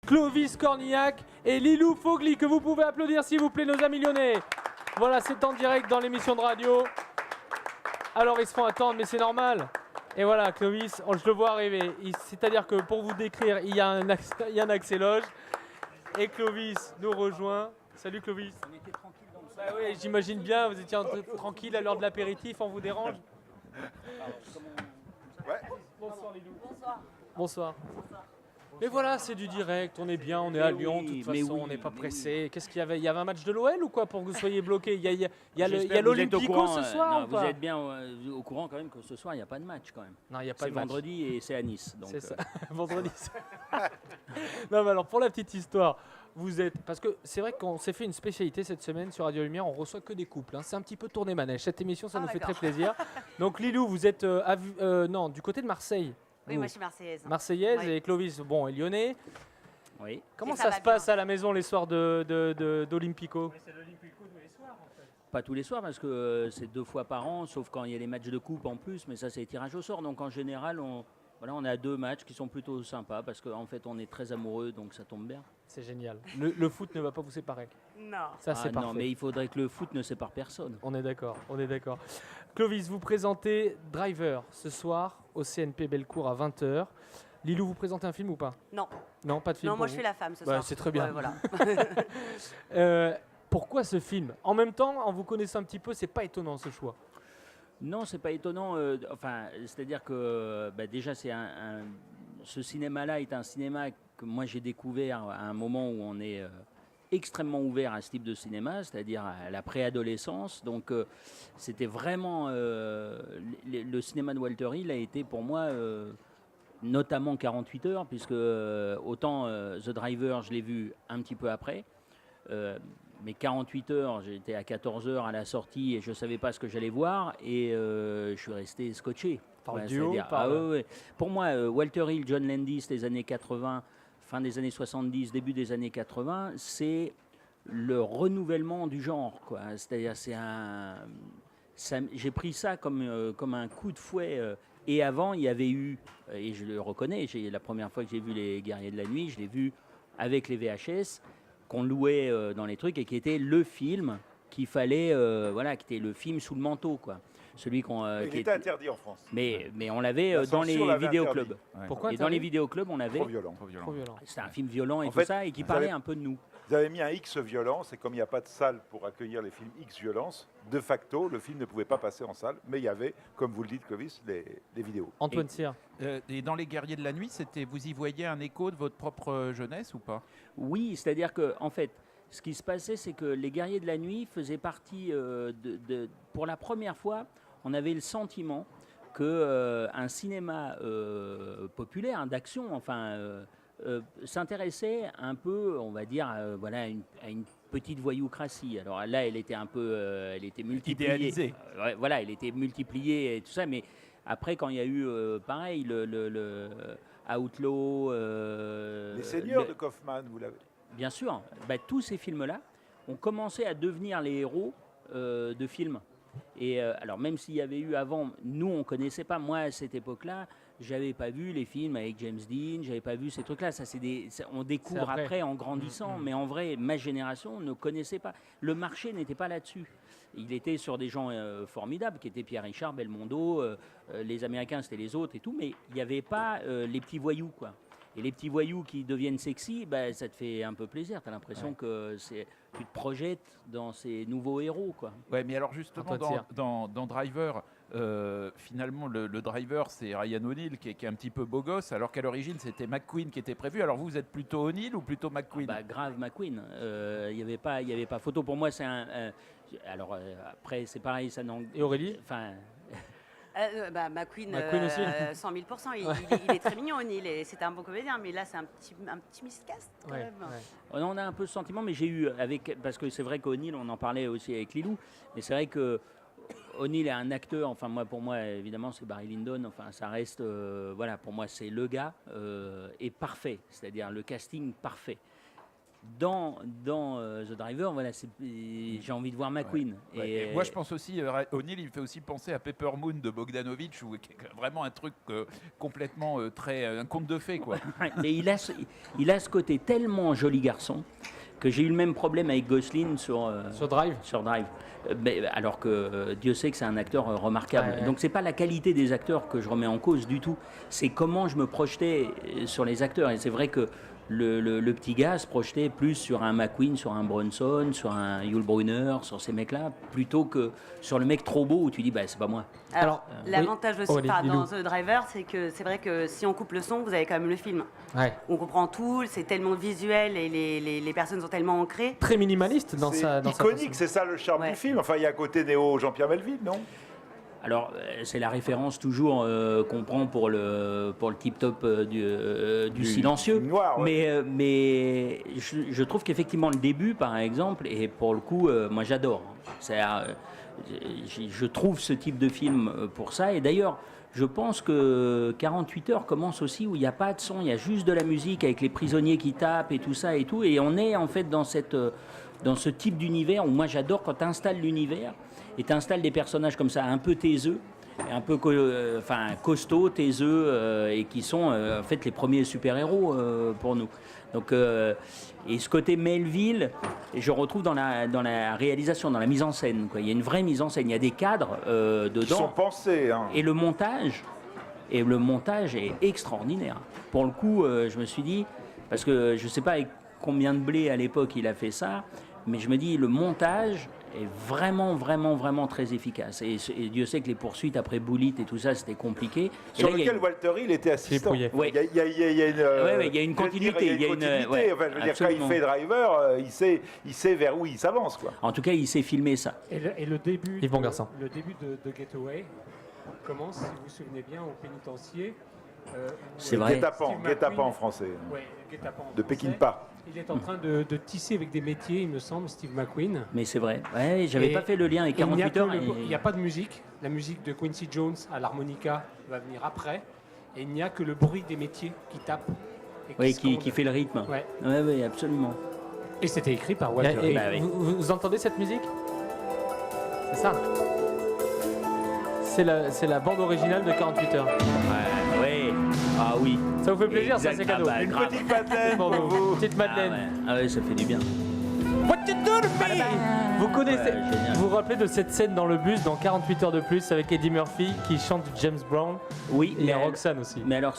Clovis Cornillac et Lilou Fogli, que vous pouvez applaudir s'il vous plaît, nos amis lyonnais. Voilà, c'est en direct dans l'émission de radio. Alors ils se font attendre, mais c'est normal. Et voilà, Clovis, je le vois arriver. C'est-à-dire que pour vous décrire, il y a un accès loge. Et Clovis nous rejoint. Salut Clovis. On était tranquille dans le Bah oui, j'imagine bien, vous étiez tranquille à l'heure de l'apéritif, on vous dérange. Ouais. Bonsoir Lilou. Bonsoir. Bonsoir. Mais voilà, c'est du direct, on est bien, on est à Lyon, de toute façon, oui, on n'est pas mais pressé. Qu'est-ce qu'il y avait? Il y avait un match de l'OL ou quoi pour que vous soyez bloqué? Il y a J'espère que vous êtes au l'Olympico courant, ce soir non, ou vous pas? êtes bien au courant quand même que ce soir il n'y a pas de match quand même. Non, il n'y a pas C'est de match. vendredi et c'est à Nice. Donc, C'est ça, vendredi. Non, mais alors pour la petite histoire, vous êtes. Parce que c'est vrai qu'on s'est fait une spécialité cette semaine sur Radio Lumière, on reçoit que des couples. Hein. C'est un petit peu tourné manège. Cette émission, ça nous fait très plaisir. Donc Lilou, vous êtes du côté de Marseille. Oui, moi je suis marseillaise. Marseillaise Oui. et Clovis, bon, est lyonnais. oui. Comment Et ça ça va se passe bien. à la maison les soirs d'Olympico? C'est l'Olympico tous les soirs en fait. Pas tous les soirs parce que c'est 2 fois par an, sauf quand il y a les matchs de coupe en plus, mais ça c'est les tirages au sort. Donc en général, on a 2 matchs qui sont plutôt sympas parce qu'en fait on est très amoureux, donc ça tombe bien. C'est génial. Le foot ne va pas vous séparer. Non. Ça, c'est parfait. non, mais il faudrait que le foot ne sépare personne. On est d'accord, on est d'accord. Clovis, vous présentez Driver ce soir au CNP Bellecour à 20h. Lilou, vous présentez un film ou pas? Non. Non, pas de film. Non, moi pour je vous. suis la femme ce Bah, soir. c'est très bien. Ouais, voilà. Pourquoi ce film? En même temps, en vous connaissant un petit peu, c'est pas étonnant ce choix. Non, c'est pas étonnant. C'est-à-dire que déjà, ce cinéma-là est un cinéma que moi j'ai découvert à un moment où on est extrêmement ouvert à ce type de cinéma, c'est-à-dire à la préadolescence. Donc, c'était vraiment le cinéma de Walter Hill a été pour moi. Notamment 48 heures, puisque autant The Driver, je l'ai vu un petit peu après, mais 48 heures, j'étais à 14 heures à la sortie et je ne savais pas ce que j'allais voir, et je suis resté scotché. Par le Ouais, duo, c'est-à-dire- par le- ouais. Pour moi, Walter Hill, John Landis, les années 80, fin des années 70, début des années 80, c'est le renouvellement du genre, quoi. C'est-à-dire, j'ai pris ça comme un coup de fouet. Et avant, il y avait eu, et je le reconnais, la première fois que j'ai vu Les Guerriers de la Nuit, je l'ai vu avec les VHS qu'on louait dans les trucs et qui était le film qu'il fallait, qui était le film sous le manteau, quoi. Celui Il était interdit en France. mais on l'avait La dans les censure l'avait vidéoclubs. interdit. Ouais. Pourquoi Et dans les interdit? vidéoclubs, on avait. Trop violent. Trop violent. C'était un film violent et En tout fait, ça, et qui vous parlait avez- un peu de nous. Vous avez mis un X violent, c'est comme il n'y a pas de salle pour accueillir les films X violence. De facto, le film ne pouvait pas passer en salle, mais il y avait, comme vous le dites, Clovis, les vidéos. Antoine Cyr. Et dans Les Guerriers de la Nuit, vous y voyez un écho de votre propre jeunesse ou pas? Oui, c'est-à-dire que, en fait, ce qui se passait, c'est que Les Guerriers de la Nuit faisaient partie pour la première fois, on avait le sentiment que un cinéma populaire, d'action, s'intéressait un peu, on va dire, à une petite voyoucratie. Alors là, elle était elle était multipliée. Idéalisée. Voilà, elle était multipliée et tout ça, mais après, quand il y a eu, pareil, le Outlaw... Les Seigneurs de Kaufman, vous l'avez. Bien sûr, tous ces films-là ont commencé à devenir les héros de films. Et alors même s'il y avait eu avant, nous on connaissait pas. Moi à cette époque-là, j'avais pas vu les films avec James Dean, j'avais pas vu ces trucs-là. On découvre C'est après en grandissant, mais en vrai, ma génération ne connaissait pas. Le marché n'était pas là-dessus. Il était sur des gens formidables, qui étaient Pierre Richard, Belmondo, les Américains c'était les autres et tout, mais il n'y avait pas les petits voyous, quoi. Et les petits voyous qui deviennent sexy, ça te fait un peu plaisir. Tu as l'impression que tu te projettes dans ces nouveaux héros, quoi. Ouais, mais alors justement, Antoine Cyr. dans Driver, finalement, le driver, c'est Ryan O'Neal qui est un petit peu beau gosse, alors qu'à l'origine, c'était McQueen qui était prévu. Alors vous êtes plutôt O'Neal ou plutôt McQueen? Grave McQueen. Il n'y avait pas photo. Pour moi, c'est alors après, c'est pareil, ça n'en. Et Aurélie? Enfin, McQueen, McQueen aussi. 100 000 %. Il est très mignon, O'Neill, et c'est un bon comédien, mais là, c'est un petit miscast quand Ouais, même. ouais. on a un peu ce sentiment, mais j'ai eu parce que c'est vrai qu'O'Neill, on en parlait aussi avec Lilou, mais c'est vrai que O'Neill est un acteur. Enfin pour moi, évidemment, c'est Barry Lyndon. Enfin, ça reste, pour moi, c'est le gars est parfait, c'est-à-dire le casting parfait. dans The Driver, voilà, j'ai envie de voir McQueen. Ouais. Et moi, je pense aussi, O'Neill, il me fait aussi penser à Pepper Moon de Bogdanovich, où vraiment un truc complètement un conte de fées, quoi. Mais il a ce côté tellement joli garçon que j'ai eu le même problème avec Gosling sur Drive. Sur Drive. Mais, alors que Dieu sait que c'est un acteur remarquable. Ouais. Donc c'est pas la qualité des acteurs que je remets en cause du tout, c'est comment je me projetais sur les acteurs. Et c'est vrai que le petit gars se projetait plus sur un McQueen, sur un Bronson, sur un Yul Brynner, sur ces mecs-là, plutôt que sur le mec trop beau où tu dis, bah c'est pas moi. Alors, oui. l'avantage aussi Lilou. dans The Driver, c'est que c'est vrai que si on coupe le son, vous avez quand même le film. Ouais. On comprend tout, c'est tellement visuel et les personnes sont tellement ancrées. Très minimaliste dans C'est sa iconique, façon. c'est ça le charme Ouais. du film. Enfin, il y a à côté Néo Jean-Pierre Melville, non? Alors, c'est la référence toujours qu'on prend pour le tip-top du silencieux. noir, ouais. Mais je trouve qu'effectivement, le début, par exemple, et pour le coup, moi j'adore. Je trouve ce type de film pour ça. Et d'ailleurs, je pense que 48 heures commence aussi où il n'y a pas de son, il y a juste de la musique avec les prisonniers qui tapent et tout ça et tout. Et on est en fait dans ce type d'univers où moi j'adore quand tu installes l'univers et tu installes des personnages comme ça, un peu taiseux, un peu costauds, taiseux, et qui sont en fait les premiers super-héros pour nous. Donc, et ce côté Melville, je retrouve dans la réalisation, dans la mise en scène, quoi. Il y a une vraie mise en scène, il y a des cadres dedans. Qui sont pensés. Hein. Et le montage est extraordinaire. Pour le coup, je me suis dit, parce que je ne sais pas avec combien de blé à l'époque il a fait ça, mais je me dis, le montage est vraiment, vraiment, vraiment très efficace. Et Dieu sait que les poursuites après Bullitt et tout ça, c'était compliqué. Et Sur là, il y a lequel une- Walter Hill était assistant. Philippe Ouais. Il y a Ouais, il y a une continuité. Il y a une continuité. ouais, Enfin, je veux dire, quand absolument. il fait Driver, il sait vers où il s'avance, quoi. En tout cas, il sait filmer ça. Et le début, Yves Bongarçon. le début de Getaway commence, si vous vous souvenez bien, au pénitencier. C'est vrai. Guet-apens en français. Ouais, guet-apens en De français. Peckinpah. Il est en train de tisser avec des métiers, il me semble, Steve McQueen. Mais c'est vrai. Ouais, j'avais Et pas fait le lien avec il n'y a 48 heures. Il n'y a pas de musique. La musique de Quincy Jones à l'harmonica va venir après. Et il n'y a que le bruit des métiers qui tapent. Et Oui, scandent. qui fait le rythme. Ouais. Ouais, absolument. Et c'était écrit par Et- Walter et- Hill. Bah oui. vous entendez cette musique? C'est ça. C'est la bande originale de 48 heures. Ouais. Ah oui. Ça vous fait plaisir, ça, Exact. c'est cadeau. Ah bah, Une grave. petite Madeleine Pour pour nous. vous. Petite Madeleine. Ah ouais, ça fait du bien. What you do to me? Vous connaissez, Ouais, génial. vous vous rappelez de cette scène dans le bus dans 48 heures de plus avec Eddie Murphy qui chante James Brown Oui, et mais Roxanne aussi. Mais alors,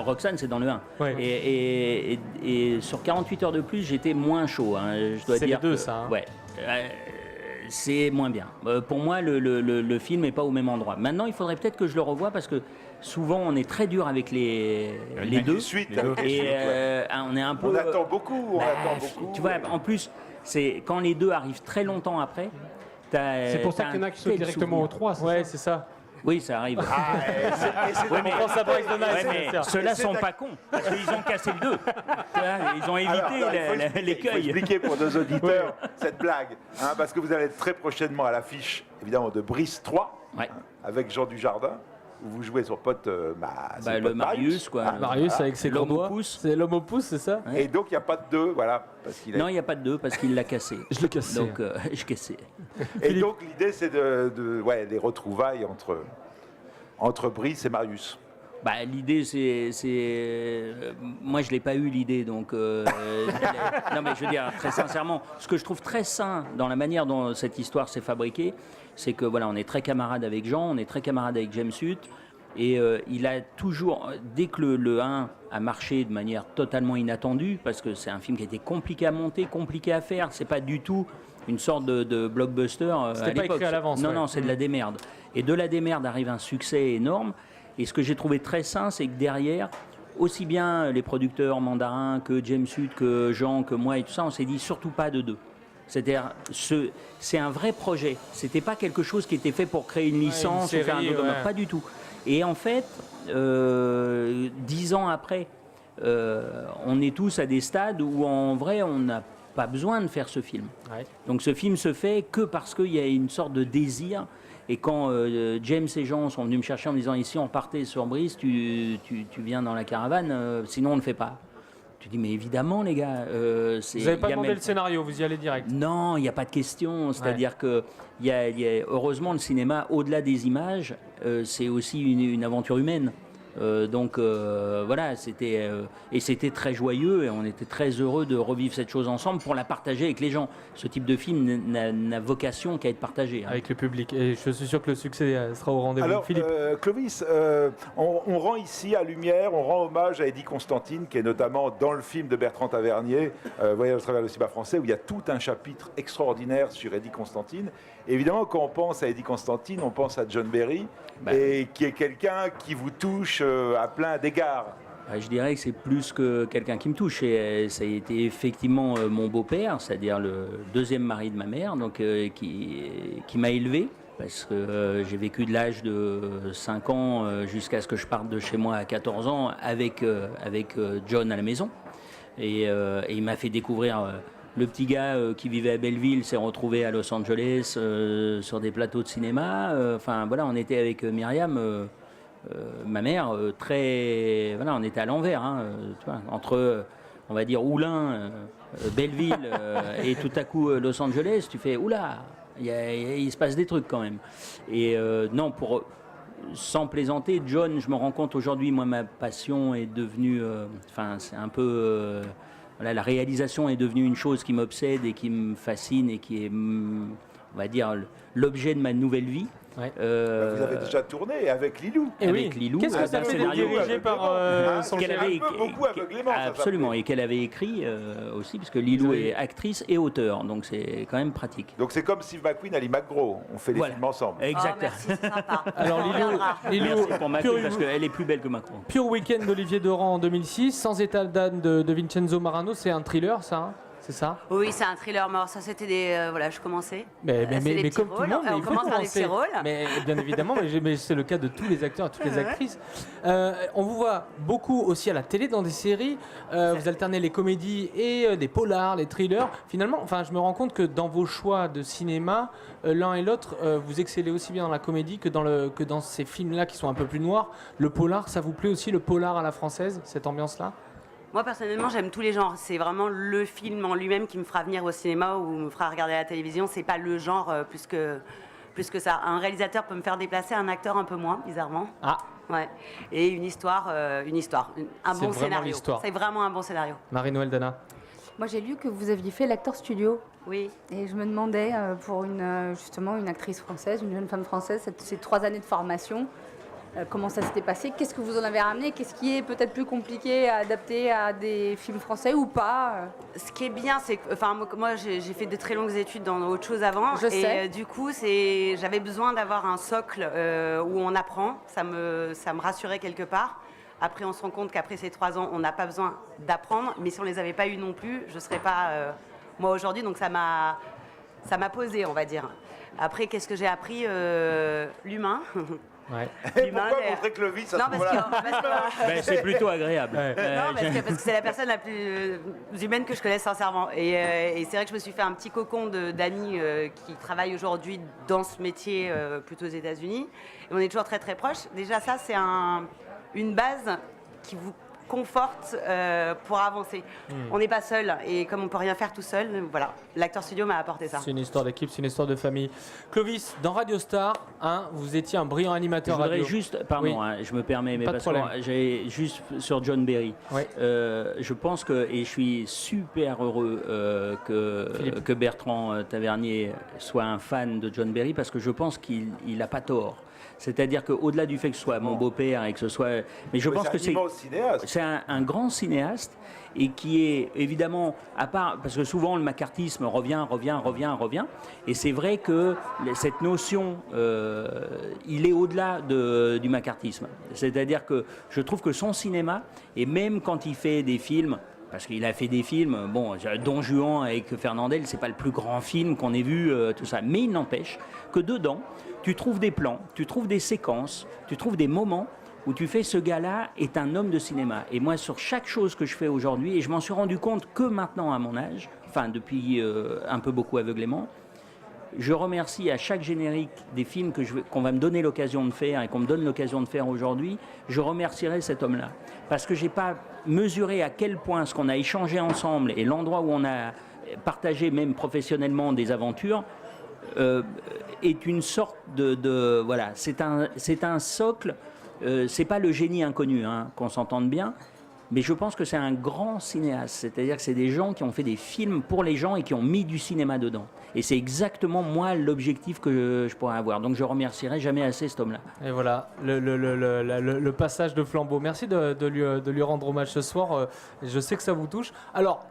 Roxane, c'est dans le 1. Ouais. Et sur 48 heures de plus, j'étais moins chaud. Hein, je dois C'est dire les deux, que- ça, hein. Ouais. C'est moins bien. Pour moi, le film n'est pas au même endroit. Maintenant, il faudrait peut-être que je le revoie parce que souvent, on est très dur avec les deux. Suite, Et on est un peu. On attend beaucoup, bah, on attend beaucoup. Tu vois, en plus, c'est quand les deux arrivent très longtemps après. C'est pour ça qu'il y en a qui sautent directement au 3. Ouais, c'est ça. Oui, ça arrive. Ah, et c'est Ouais, mais- On prend sa break de Ouais, night, mais c'est ça. ceux-là Et c'est sont d'ac- pas cons parce qu'ils ont cassé le 2. Ils ont évité Alors, attends, il faut expliquer- l'écueil. Il faut expliquer pour nos auditeurs cette blague, hein, parce que vous allez être très prochainement à l'affiche, évidemment, de Brice 3, Ouais. avec Jean Dujardin, où vous jouez sur pote, c'est Bah, pote le Marius, quoi. hein. Marius avec ses gros L'homme au doigts. pouce. C'est l'homme au pouce, c'est ça? Et donc, il n'y a pas de 2, voilà. Parce qu'il Non, il n'y a pas de 2 parce qu'il l'a cassé. Je l'ai cassé. Donc, je cassé. Et donc, l'idée, c'est des retrouvailles entre Brice et Marius. Bah, l'idée, moi, je l'ai pas eu l'idée, donc. Non, mais je veux dire, très sincèrement, ce que je trouve très sain dans la manière dont cette histoire s'est fabriquée, c'est que voilà, on est très camarades avec Jean, on est très camarades avec James Hutt, et il a toujours, dès que le 1 a marché de manière totalement inattendue, parce que c'est un film qui était compliqué à monter, compliqué à faire, c'est pas du tout une sorte de blockbuster à C'était pas l'époque. écrit à l'avance, Non, ouais. non, c'est de la démerde. Et de la démerde arrive un succès énorme. Et ce que j'ai trouvé très sain, c'est que derrière, aussi bien les producteurs mandarins que James Hutt, que Jean, que moi et tout ça, on s'est dit surtout pas de 2. C'est-à-dire, c'est un vrai projet. C'était pas quelque chose qui était fait pour créer une licence une ou faire un série, autre. ouais. Pas du tout. Et en fait, 10 ans après, on est tous à des stades où en vrai, on n'a pas besoin de faire ce film. Ouais. Donc ce film se fait que parce qu'il y a une sorte de désir. Et quand James et Jean sont venus me chercher en me disant ici on partait sur Brice, tu viens dans la caravane, sinon on ne le fait pas. Tu dis, mais évidemment, les gars. Vous n'avez pas demandé le scénario, vous y allez direct. Non, il n'y a pas de question. C'est-à-dire que, heureusement, le cinéma, au-delà des images, c'est aussi une aventure humaine. Donc voilà, c'était très joyeux et on était très heureux de revivre cette chose ensemble pour la partager avec les gens. Ce type de film n'a vocation qu'à être partagé. Avec le public. Et je suis sûr que le succès sera au rendez-vous. Alors, Philippe. Clovis, on rend ici à Lumière, on rend hommage à Eddie Constantine, qui est notamment dans le film de Bertrand Tavernier, Voyage à travers le cinéma français, où il y a tout un chapitre extraordinaire sur Eddie Constantine. Évidemment, quand on pense à Eddie Constantine, on pense à John Barry, et qui est quelqu'un qui vous touche à plein d'égards. Je dirais que c'est plus que quelqu'un qui me touche. Et ça a été effectivement mon beau-père, c'est-à-dire le deuxième mari de ma mère, donc, qui m'a élevé. Parce que j'ai vécu de l'âge de 5 ans jusqu'à ce que je parte de chez moi à 14 ans avec John à la maison. Et il m'a fait découvrir... le petit gars qui vivait à Belleville s'est retrouvé à Los Angeles sur des plateaux de cinéma. Enfin voilà, on était avec Myriam, ma mère, on était à l'envers, tu vois, entre, on va dire, Oulin, Belleville et tout à coup Los Angeles. Tu fais oula, il se passe des trucs quand même. Et non, sans plaisanter, John, je me rends compte aujourd'hui, moi, ma passion est devenue, c'est un peu. Voilà, la réalisation est devenue une chose qui m'obsède et qui me fascine et qui est, on va dire, l'objet de ma nouvelle vie. Ouais. Vous avez déjà tourné avec Lilou. Avec Lilou. Qu'est-ce que ça fait d'être dirigé par son chéri? Beaucoup aveuglément. Absolument, et qu'elle avait écrit aussi, parce que Lilou est actrice et auteur, donc c'est quand même pratique. Donc c'est comme Steve McQueen, Ali McGraw, on fait des films ensemble. Exactement. Merci, c'est sympa. Alors Lilou, Merci pour McQueen, parce qu'elle est plus belle que Macron. Pure Weekend d'Olivier Doran en 2006, Sans état d'âme de Vincenzo Marano, c'est un thriller ça, c'est ça? Oui, c'est un thriller mort. Ça, c'était des. Voilà, je commençais. Mais comme tout le monde, on commence par des petits rôles. Mais bien évidemment, mais c'est le cas de tous les acteurs et toutes les actrices. On vous voit beaucoup aussi à la télé dans des séries. Vous alternez les comédies et des polars, les thrillers. Finalement, je me rends compte que dans vos choix de cinéma, l'un et l'autre, vous excellez aussi bien dans la comédie que dans ces films-là qui sont un peu plus noirs. Le polar, ça vous plaît aussi, le polar à la française, cette ambiance-là? Moi, personnellement, j'aime tous les genres. C'est vraiment le film en lui-même qui me fera venir au cinéma ou me fera regarder la télévision. C'est pas le genre plus que ça. Un réalisateur peut me faire déplacer, un acteur un peu moins, bizarrement. Ah. Ouais. Et une histoire, un bon scénario. C'est vraiment un bon scénario. Marie-Noël Dana. Moi, j'ai lu que vous aviez fait l'acteur studio. Oui. Et je me demandais, pour justement une actrice française, une jeune femme française, ces 3 années de formation, comment ça s'était passé? Qu'est-ce que vous en avez ramené? Qu'est-ce qui est peut-être plus compliqué à adapter à des films français ou pas? Ce qui est bien, c'est que moi j'ai fait de très longues études dans autre chose avant. Je sais. Du coup, j'avais besoin d'avoir un socle où on apprend. Ça me rassurait quelque part. Après, on se rend compte qu'après ces 3 ans, on n'a pas besoin d'apprendre. Mais si on ne les avait pas eus non plus, je ne serais pas moi aujourd'hui. Donc ça m'a posé, on va dire. Après, qu'est-ce que j'ai appris? L'humain. Ouais. Et pourquoi montrer Clovis à ce moment-là? C'est plutôt agréable. Ouais. Non, parce que c'est la personne la plus humaine que je connaisse sincèrement. Et c'est vrai que je me suis fait un petit cocon d'amis qui travaillent aujourd'hui dans ce métier plutôt aux États-Unis. Et on est toujours très très proches. Déjà ça, c'est une base qui vous conforte pour avancer. On n'est pas seul et comme on peut rien faire tout seul, voilà, l'acteur studio m'a apporté ça. C'est une histoire d'équipe, c'est une histoire de famille. Clovis, dans Radio Star, vous étiez un brillant animateur je voudrais radio. juste, pardon, je me permets, mais pas de problème. j'ai juste sur John Barry. Ouais. Je pense que, et je suis super heureux que Bertrand Tavernier soit un fan de John Barry parce que je pense qu'il n'a pas tort. C'est-à-dire qu'au-delà du fait que ce soit mon beau-père et que ce soit... Mais je pense que c'est un grand cinéaste et qui est évidemment, à part... Parce que souvent le macartisme revient. Et c'est vrai que cette notion, il est au-delà du macartisme. C'est-à-dire que je trouve que son cinéma, et même quand il fait des films... Parce qu'il a fait des films, Don Juan avec Fernandel, c'est pas le plus grand film qu'on ait vu, tout ça. Mais il n'empêche que dedans, tu trouves des plans, tu trouves des séquences, tu trouves des moments où tu fais ce gars-là est un homme de cinéma. Et moi, sur chaque chose que je fais aujourd'hui, et je m'en suis rendu compte que maintenant à mon âge, enfin depuis un peu beaucoup aveuglément, je remercie à chaque générique des films qu'on va me donner l'occasion de faire et qu'on me donne l'occasion de faire aujourd'hui, je remercierai cet homme-là. Parce que je n'ai pas mesuré à quel point ce qu'on a échangé ensemble et l'endroit où on a partagé même professionnellement des aventures est une sorte voilà, c'est un socle. C'est pas le génie inconnu, hein, qu'on s'entende bien. Mais je pense que c'est un grand cinéaste, c'est-à-dire que c'est des gens qui ont fait des films pour les gens et qui ont mis du cinéma dedans. Et c'est exactement, moi, l'objectif que je pourrais avoir. Donc je remercierai jamais assez cet homme-là. Et voilà, le passage de flambeau. Merci de lui rendre hommage ce soir. Je sais que ça vous touche. Alors,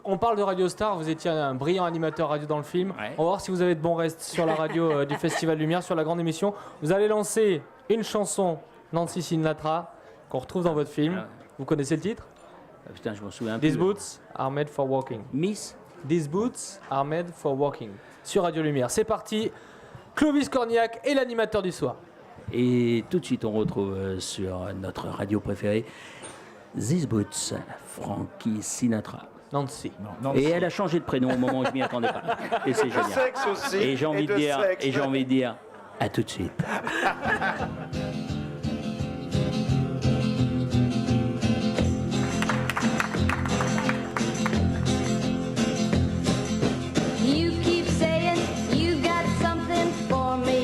on parle de Radio Star, vous étiez un brillant animateur radio dans le film. Ouais. On va voir si vous avez de bons restes sur la radio du Festival Lumière, sur la grande émission. Vous allez lancer une chanson, Nancy Sinatra, qu'on retrouve dans votre film. Vous connaissez le titre? Putain, je m'en souviens These plus. boots are made for walking. Miss. These boots are made for walking. Sur Radio Lumière. C'est parti. Clovis Cornillac est l'animateur du soir. Et tout de suite, on retrouve sur notre radio préférée These Boots, Frankie Sinatra. Nancy. Et elle a changé de prénom au moment où je m'y attendais pas. Et c'est De génial. sexe aussi. Et j'ai envie de de dire, sexe. et j'ai envie de dire, à tout de suite. You keep saying you got something for me,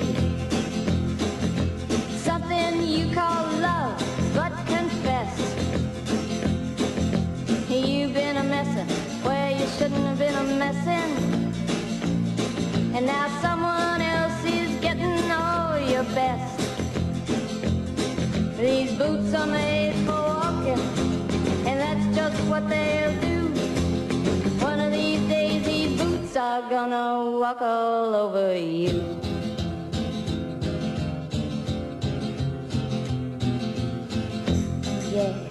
something you call love, but confess you've been a messin' where you shouldn't have been a messin', and now someone else is getting all your best. These boots are made for walking, and that's just what they'll do. One of these days these boots are gonna walk all over you. Yeah.